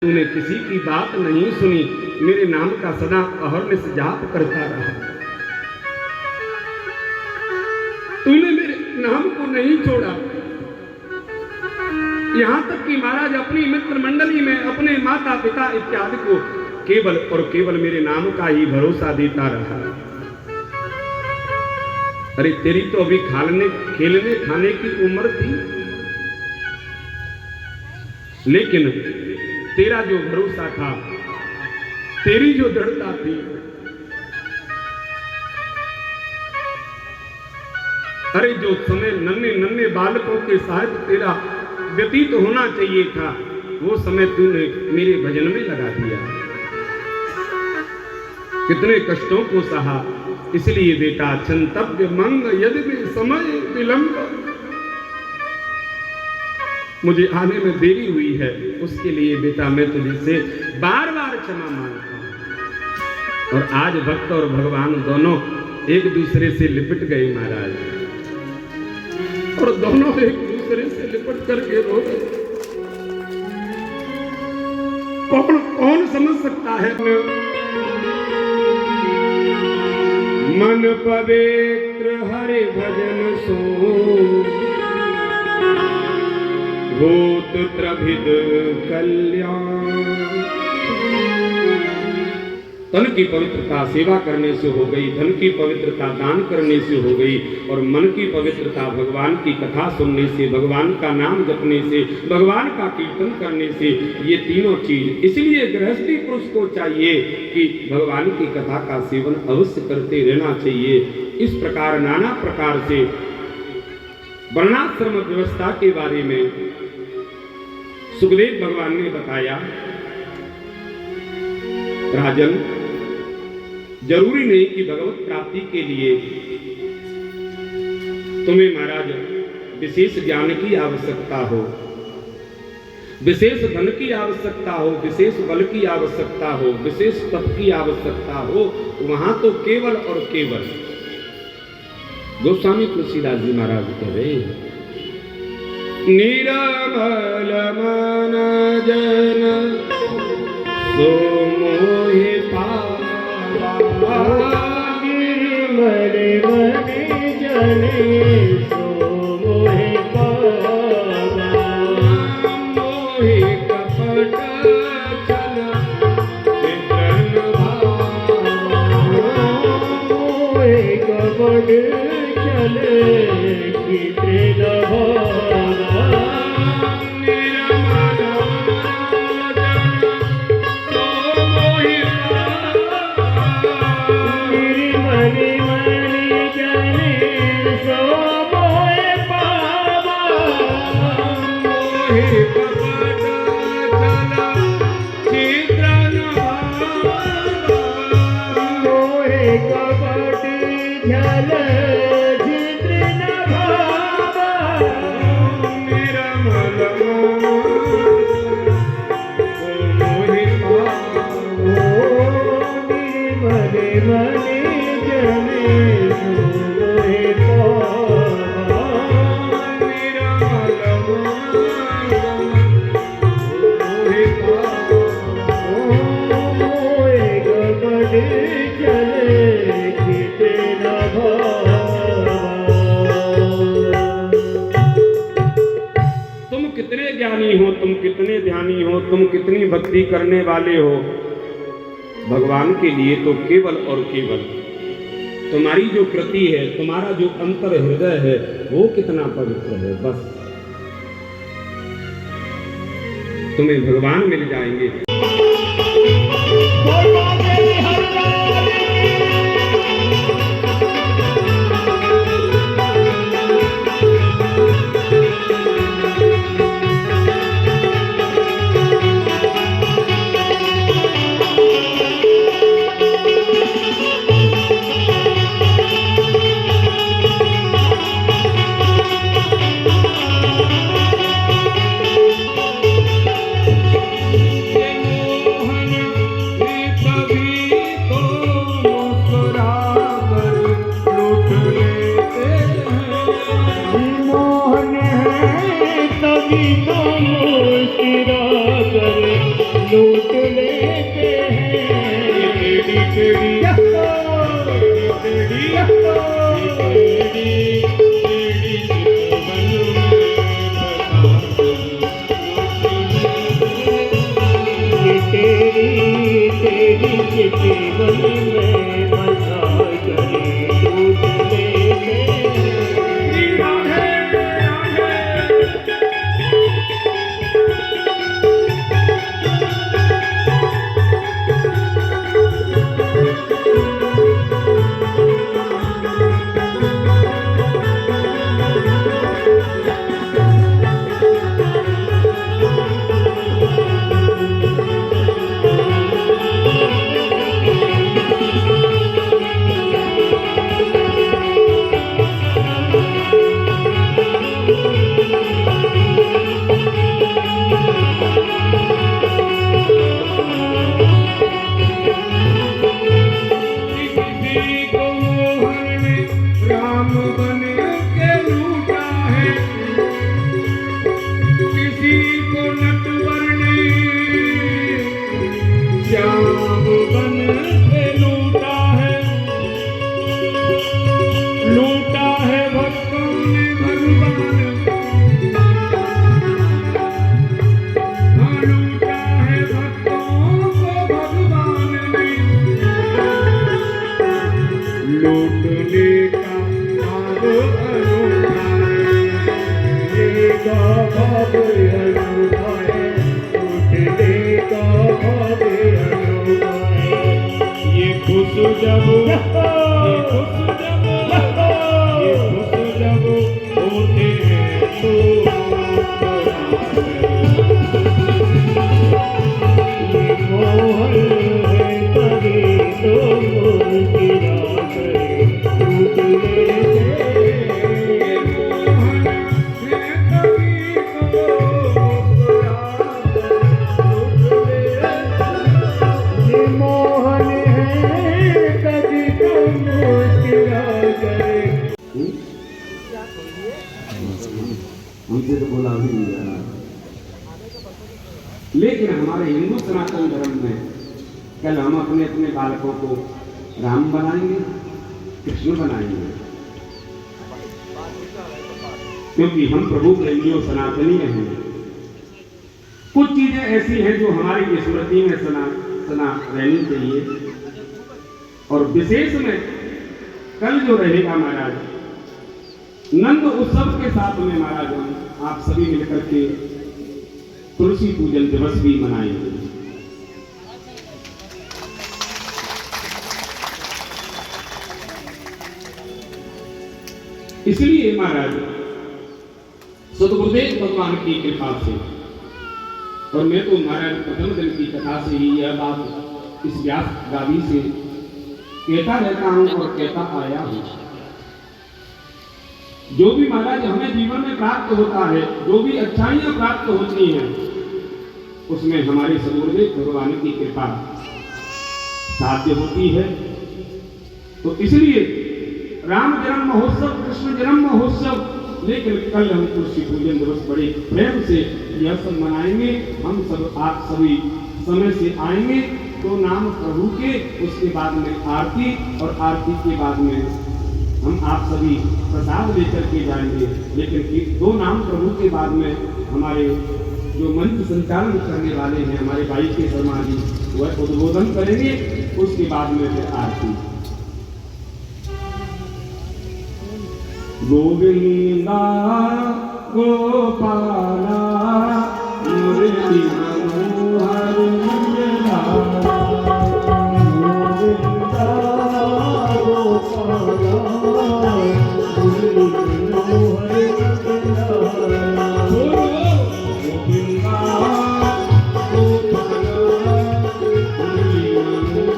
तूने किसी की बात नहीं सुनी, मेरे नाम का सदा अहर्निश जाप करता रहा। तूने मेरे नाम को नहीं छोड़ा। यहां तक कि महाराज अपनी मित्र मंडली में अपने माता पिता इत्यादि को केवल और केवल मेरे नाम का ही भरोसा देता रहा। अरे तेरी तो अभी खेलने खाने की उम्र थी, लेकिन तेरा जो भरोसा था, तेरी जो दृढ़ता थी, अरे जो समय नन्हे नन्हे बालकों के साथ तेरा व्यतीत होना चाहिए था, वो समय तूने मेरे भजन में लगा दिया। कितने कष्टों को सहा, इसलिए बेटा क्षंतव्य मंग यदि समय विलंब, मुझे आने में देरी हुई है, उसके लिए बेटा मैं तुझसे बार बार क्षमा मांगता हूं। और आज भक्त और भगवान दोनों एक दूसरे से लिपट गए महाराज, और दोनों एक दूसरे से लिपट करके रो गए। कौन कौन समझ सकता है? मन पवित्र हरि भजन सो, भूत त्रभिद कल्याण। तन की पवित्रता सेवा करने से हो गई, धन की पवित्रता दान करने से हो गई, और मन की पवित्रता भगवान की कथा सुनने से, भगवान का नाम जपने से, भगवान का कीर्तन करने से, ये तीनों चीज। इसलिए गृहस्थी पुरुष को चाहिए कि भगवान की कथा का सेवन अवश्य करते रहना चाहिए। इस प्रकार नाना प्रकार से वर्णाश्रम व्यवस्था के बारे में सुखदेव भगवान ने बताया। राजन, जरूरी नहीं कि भगवत प्राप्ति के लिए तुम्हें महाराज विशेष ज्ञान की आवश्यकता हो, विशेष धन की आवश्यकता हो, विशेष बल की आवश्यकता हो, विशेष तप की आवश्यकता हो। वहां तो केवल और केवल गोस्वामी तुलसीदास जी महाराज कह रहे हैं, निरमल मन जन सो मोहि पावा, निर्मल मन जन सो मोहि पावा, मोहि कपट छल चित्रन भावा, मोहि कपट छल चित्रन भावा, निर्मल तुम कितने ध्यानी हो, तुम कितनी भक्ति करने वाले हो, भगवान के लिए तो केवल और केवल तुम्हारी जो कृति है, तुम्हारा जो अंतर हृदय है, वो कितना पवित्र है। बस तुम्हें भगवान मिल जाएंगे। हमसे तो बोला भी नहीं जा रहा। लेकिन हमारे हिंदू सनातन धर्म में कल हम अपने अपने बालकों को राम बनाएंगे, कृष्ण बनाएंगे, क्योंकि हम प्रभु प्रेमियों सनातनी हैं। कुछ चीजें ऐसी हैं जो हमारी स्मृति में सना रहनी चाहिए। और विशेष में कल जो रहेगा महाराज नंद उत्सव के साथ में महाराज हम आप सभी मिलकर के तुलसी पूजन दिवस भी मनाएंगे। इसलिए महाराज सदगुरुदेव भगवान की कृपा से, और मैं तो महाराज प्रथम दिन की कथा से ही यह बात इस व्यास गादी से कहता रहता हूं और कहता आया हूं। जो भी महाराज हमें जीवन में प्राप्त होता है, जो भी अच्छाइयां प्राप्त होती हैं, उसमें हमारे सदगुरुदेव भगवान की कृपा साध्य होती है। तो इसलिए राम जन्म महोत्सव, कृष्ण जन्म महोत्सव, लेकिन कल हम तुलसी पूजन दिवस बड़े प्रेम से यह सब मनाएंगे। हम सब आप सभी समय से आएंगे तो नाम प्रभु के, उसके बाद में आरती, और आरती के बाद में हम आप सभी प्रसाद लेकर के जाएंगे। लेकिन दो नाम प्रभु के बाद में हमारे जो मंच संचालन करने वाले हैं हमारे भाई के शर्मा जी, वह उद्बोधन करेंगे, उसके बाद में फिर आरती। गोविंदा गोपाला मुरली मनोहर मंगला, गोविंदा गोपाला मुरली मनोहर मंगला, गोविंदा गोपाला मुरली मनोहर।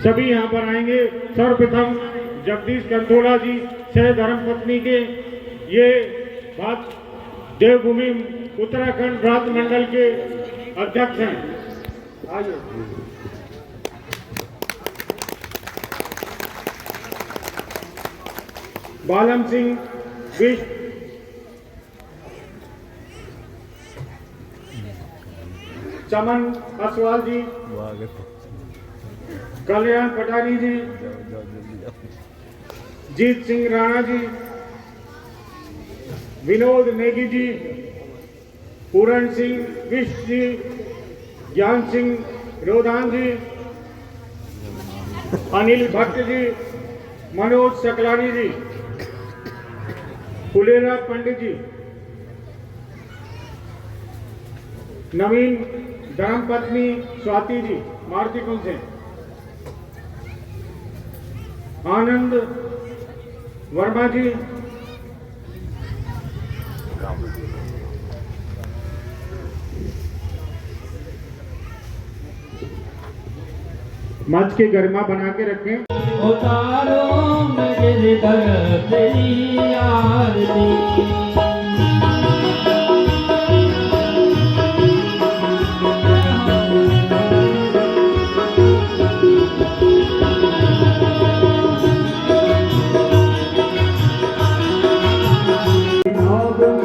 सभी यहाँ पर आएंगे। सर्वप्रथम जगदीश कंथोला जी सह धर्मपत्नी के ये बात देवभूमि उत्तराखंड व्रत मंडल के अध्यक्ष हैं। आइए। बालम सिंह विश्व चमन असवाल जी, कल्याण पटानी जी, जीत सिंह राणा जी, विनोद नेगी जी, पूरण सिंह विश्व जी, ज्ञान सिंह रोधान जी, अनिल भट्ट जी, मनोज सकलानी जी, फुलेरा पंडित जी, नवीन धर्मपत्नी स्वाति जी मारुति कुंज से, आनंद वर्मा जी, मंच की गरिमा बना के रखें। उतारो मेरे दर तेरी आरती,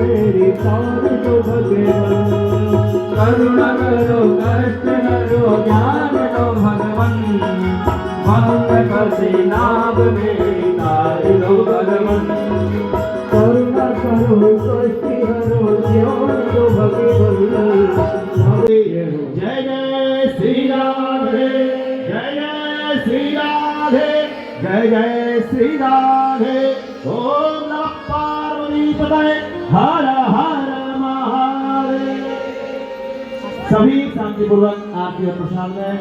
मेरी तार जो भगवान, करुणा करो कष्ट हरो ज्ञान दो भगवान, मंग कसे नाभ मेरी तार दो भगवान, करुणा करो कष्ट हरो ज्ञान दो भगवान। जय जय श्री राधे, जय जय श्री राधे, जय जय श्री राधे। ओम नमः पार्वती पतये, हर हर महादेव। सभी शांतिपूर्वक आरती और प्रसाद में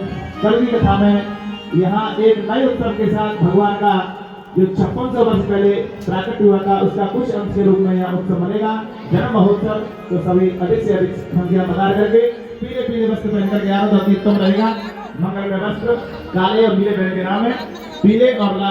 कल की कथा में यहाँ एक नए उत्सव के साथ भगवान का जो 5600 वर्ष पहले प्राकट हुआ था उसका कुछ अंश के रूप में यहाँ उत्सव मनेगा, जन्म महोत्सव। तो सभी अधिक से अधिक संख्या पधार करके पीले पीले वस्त्र पहनकर के आना तो अति उत्तम रहेगा। मंगल में वस्त्र काले और नीले पहन के नाम है, पीले और लाल।